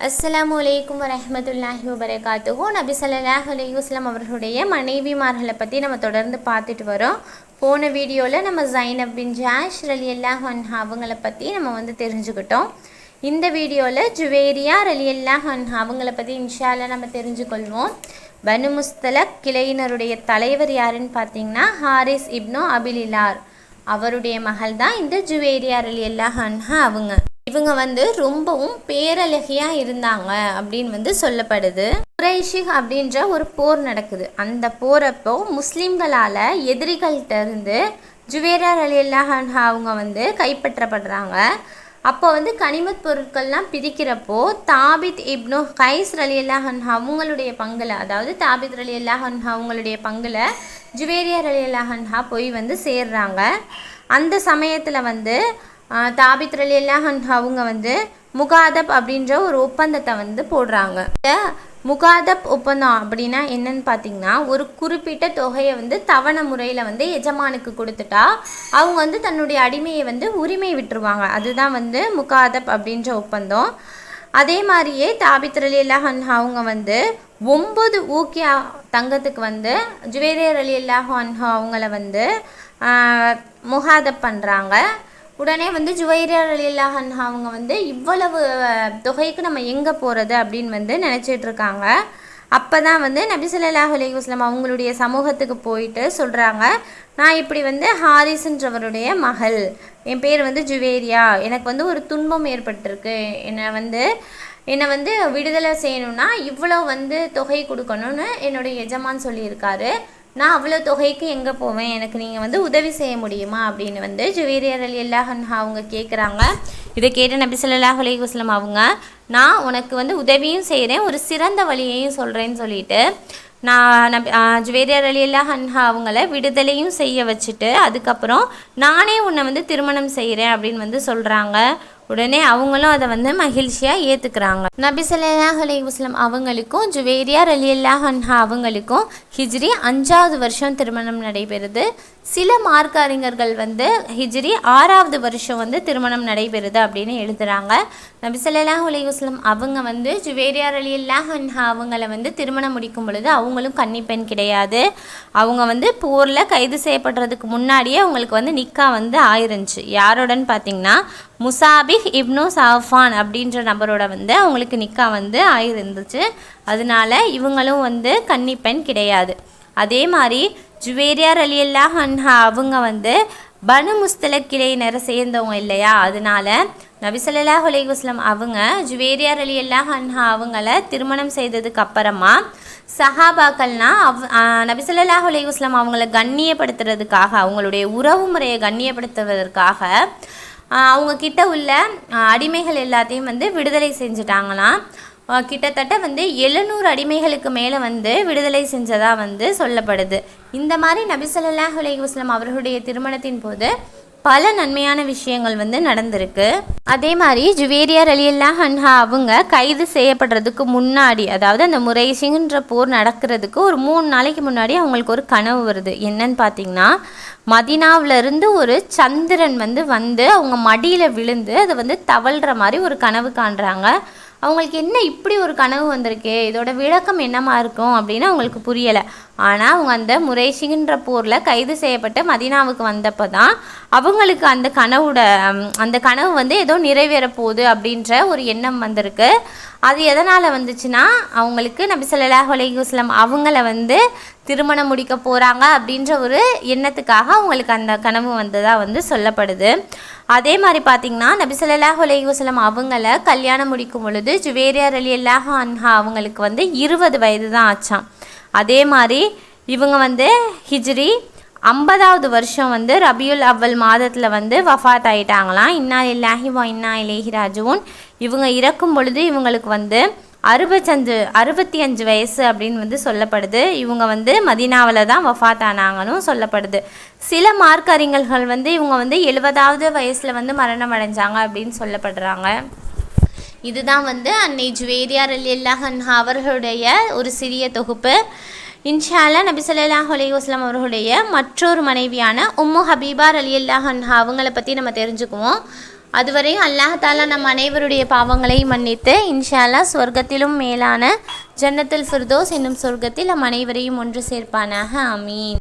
அஸ்ஸலாமு அலைக்கும் வரஹ்மத்துல்லாஹி வபரகாத்துஹு. நபி ஸல்லல்லாஹு அலைஹி வஸல்லம் அவர்களுடைய மனைவிமார்களை பற்றி நம்ம தொடர்ந்து பார்த்துட்டு வரோம். போன வீடியோவில் நம்ம ஜைனப் பின் ஜாஷ் ரலியல்லாஹு அன்ஹா அவங்கள பற்றி நம்ம தெரிஞ்சுக்கிட்டோம். இந்த வீடியோவில் ஜுவேரியா ரலியல்லாஹு அன்ஹா அவங்கள பற்றி இன்ஷா அல்லாஹ் நம்ம தெரிஞ்சுக்கொள்வோம். பனு முஸ்தலக் கிளையினருடைய தலைவர் யாருன்னு பார்த்தீங்கன்னா ஹாரிஸ் இப்னு அபிலிலார் அவருடைய மகள் தான் இந்த ஜுவேரியா ரலியல்லாஹு அன்ஹா இவங்க ரொம்பவும் பேரழகியாக இருந்தாங்க அப்படின்னு சொல்லப்படுது. குரைஷிக் அப்படின்ற ஒரு போர் நடக்குது. அந்த போரப்போ முஸ்லீம்களால் எதிரிகள்கிட்ட இருந்து ஜுவேரியா ரலியல்லாஹு அன்ஹா அவங்க கைப்பற்றப்படுறாங்க. அப்போ கனிமத் பொருட்கள்லாம் பிரிக்கிறப்போ தாபித் இப்னு கைஸ் ரலியல்லாஹு அன்ஹா அவங்களுடைய பங்கில், அதாவது தாபித் ரலியல்லாஹு அன்ஹா அவங்களுடைய பங்கில் ஜுவேரியா ரலியல்லாஹு அன்ஹா போய் சேர்றாங்க. அந்த சமயத்தில் தாபித் ரலியல்லாஹு அன்ஹா அவங்க முகாதப் அப்படின்ற ஒரு ஒப்பந்தத்தை போடுறாங்க. இந்த முகாதப் ஒப்பந்தம் அப்படின்னா என்னன்னு பார்த்தீங்கன்னா, ஒரு குறிப்பிட்ட தொகையை தவணை முறையில் எஜமானுக்கு கொடுத்துட்டா அவங்க தன்னுடைய அடிமையை உரிமை விட்டுருவாங்க. அதுதான் முகாதப் அப்படின்ற ஒப்பந்தம். அதே மாதிரியே தாபித் ரலியல்லாஹு அன்ஹா அவங்க 9 ஊக்கியா தங்கத்துக்கு ஜுவேரியா ரலியல்லாஹு அன்ஹா அவங்கள முகாதப் பண்ணுறாங்க. உடனே ஜுவேரியா ரலியல்லாஹு அன்ஹா அவங்க இவ்வளவு தொகைக்கு நம்ம எங்கே போகிறது அப்படின்னு நினச்சிட்ருக்காங்க. அப்போ தான் நபி ஸல்லல்லாஹு அலைஹி வஸல்லம் அவங்களுடைய சமூகத்துக்கு போயிட்டு சொல்கிறாங்க, நான் இப்படி ஹாரிஸ்ன்றவருடைய மகள், என் பேர் ஜுவேரியா, எனக்கு ஒரு துன்பம் ஏற்பட்டிருக்கு, என்னை விடுதலை செய்யணும்னா இவ்வளோ தொகை கொடுக்கணும்னு என்னுடைய எஜமான் சொல்லியிருக்காரு. நான் அவ்வளோ தொகைக்கு எங்கே போவேன், எனக்கு நீங்கள் உதவி செய்ய முடியுமா அப்படின்னு ஜுவேரியா ரலியல்லாஹு அன்ஹா அவங்க கேட்குறாங்க. இதை கேட்டு நபி ஸல்லல்லாஹு அலைஹி வஸல்லம் அவங்க, நான் உனக்கு உதவியும் செய்கிறேன், ஒரு சிறந்த வழியையும் சொல்கிறேன்னு சொல்லிட்டு நான் ஜுவேரியா ரலியல்லாஹு அன்ஹா அவங்கள விடுதலையும் செய்ய வச்சுட்டு அதுக்கப்புறம் நானே உன்னை திருமணம் செய்கிறேன் அப்படின்னு சொல்கிறாங்க. உடனே அவங்களும் அதை மகிழ்ச்சியாக ஏற்றுக்கிறாங்க. நபி ஸல்லல்லாஹு அலைஹி வஸல்லம் அவங்களுக்கும் ஜுவேரியா ரலியல்லாஹு அன்ஹா அவங்களுக்கும் ஹிஜ்ரி 5வது வருஷம் திருமணம் நடைபெறுது. சில மார்க்க அறிஞர்கள் ஹிஜ்ரி 6வது வருஷம் திருமணம் நடைபெறுது அப்படின்னு எழுதுகிறாங்க. நபி ஸல்லல்லாஹு அலைஹி வஸல்லம் அவங்க ஜுவேரியா ரலியல்லாஹு அன்ஹா அவங்கள திருமணம் முடிக்கும் பொழுது அவங்களும் கன்னிப்பெண் கிடையாது. அவங்க போரில் கைது செய்யப்படுறதுக்கு முன்னாடியே அவங்களுக்கு நிக்கா ஆயிருந்துச்சு. யாரோடன்னு பார்த்தீங்கன்னா முசாபிஹ் இப்னு சாஃபான் அப்படின்ற நபரோட அவங்களுக்கு நிக்கா ஆயிருந்துச்சு. அதனால இவங்களும் கன்னிப்பெண் கிடையாது. அதே மாதிரி ஜுவேரியா ரலியல்லாஹு அன்ஹா அவங்க பனு முஸ்தலக் கிளையினரை சேர்ந்தவங்க இல்லையா, அதனால நபி ஸல்லல்லாஹு அலைஹி வஸல்லம் அவங்க ஜுவேரியா ரலியல்லாஹு அன்ஹா அவங்கள திருமணம் செய்ததுக்கு அப்புறமா சஹாபாக்கள்னா நபி ஸல்லல்லாஹு அலைஹி வஸல்லம் அவங்கள கண்ணியப்படுத்துறதுக்காக, அவங்களுடைய உறவு முறையை கண்ணியப்படுத்துவதற்காக அவங்க கிட்ட உள்ள அடிமைகள் எல்லாத்தையும் விடுதலை செஞ்சுட்டாங்களாம். கிட்டத்தட்ட 700 அடிமைகளுக்கு மேலே விடுதலை செஞ்சதாக சொல்லப்படுது. இந்த மாதிரி நபி ஸல்லல்லாஹு அலைஹி வஸல்லம் அவர்களுடைய திருமணத்தின் போது பல நன்மையான விஷயங்கள் நடந்திருக்கு. அதே மாதிரி ஜுவேரியா ரலியல்லாஹு அன்ஹா அவங்க கைது செய்யப்படுறதுக்கு முன்னாடி, அதாவது அந்த முரைசிங்கிற போர் நடக்கிறதுக்கு ஒரு 3 நாளைக்கு முன்னாடி அவங்களுக்கு ஒரு கனவு வருது. என்னன்னு பார்த்தீங்கன்னா, மதீனாவிலிருந்து ஒரு சந்திரன் அவங்க மடியில் விழுந்து அதை தவழ்கிற மாதிரி ஒரு கனவு காண்றாங்க. அவங்களுக்கு என்ன இப்படி ஒரு கனவு வந்திருக்கே, இதோட விளக்கம் என்னமா இருக்கும் அப்படின்னு அவங்களுக்கு புரியலை. ஆனால் அவங்க அந்த முரைஷிங்கிற போரில் கைது செய்யப்பட்டு மதீனாவுக்கு வந்தப்போ தான் அவங்களுக்கு அந்த கனவு ஏதோ நிறைவேற போகுது அப்படின்ற ஒரு எண்ணம் வந்திருக்கு. அது எதனால் வந்துச்சுன்னா, அவங்களுக்கு நபி ஸல்லல்லாஹு அலைஹி வஸல்லம் அவங்கள திருமணம் முடிக்க போகிறாங்க அப்படின்ற ஒரு எண்ணத்துக்காக அவங்களுக்கு அந்த கனவு வந்ததாக சொல்லப்படுது. அதே மாதிரி பார்த்திங்கன்னா, நபி ஸல்லல்லாஹு அலைஹி வஸல்லம் அவங்கள கல்யாணம் முடிக்கும் பொழுது ஜுவேரியா ரலியல்லாஹு அன்ஹா அவங்களுக்கு 20 வயது தான் ஆச்சாம். அதே மாதிரி இவங்க ஹிஜ்ரி 50வது வருஷம் ரபியுல் அவ்வல் மாதத்தில் வஃபாத் ஆகிட்டாங்களாம். இன்னா லில்லாஹி வ இன்னா இலைஹி ராஜிஊன். இவங்க இறக்கும் பொழுது இவங்களுக்கு 65 வயசு அப்படின்னு சொல்லப்படுது. இவங்க மதீனாவில் தான் வஃபாத் ஆனாங்கன்னு சொல்லப்படுது. சில மார்க்க அறிஞர்கள் இவங்க 70வது வயசில் மரணம் அடைஞ்சாங்க அப்படின்னு சொல்லப்படுறாங்க. இதுதான் அன்னை ஜுவேரியா ரலியல்லாஹு அன்ஹா அவர்களுடைய ஒரு சிறிய தொகுப்பு. இன்ஷா அல்லாஹ் நபி ஸல்லல்லாஹு அலைஹி வஸல்லம் அவர்களுடைய மற்றொரு மனைவியான உம்மு ஹபீபா ரலியல்லாஹு அன்ஹா அவங்கள பற்றி நம்ம தெரிஞ்சுக்குவோம். அதுவரையும் அல்லாஹ் தாலா நம் அனைவருடைய பாவங்களை மன்னித்து இன்ஷா அல்லாஹ் சொர்க்கத்திலும் மேலான ஜன்னத்துல் ஃபிர்தோஸ் என்னும் சொர்க்கத்தில் நம் அனைவரையும் ஒன்று சேர்ப்பானாக. ஆமீன்.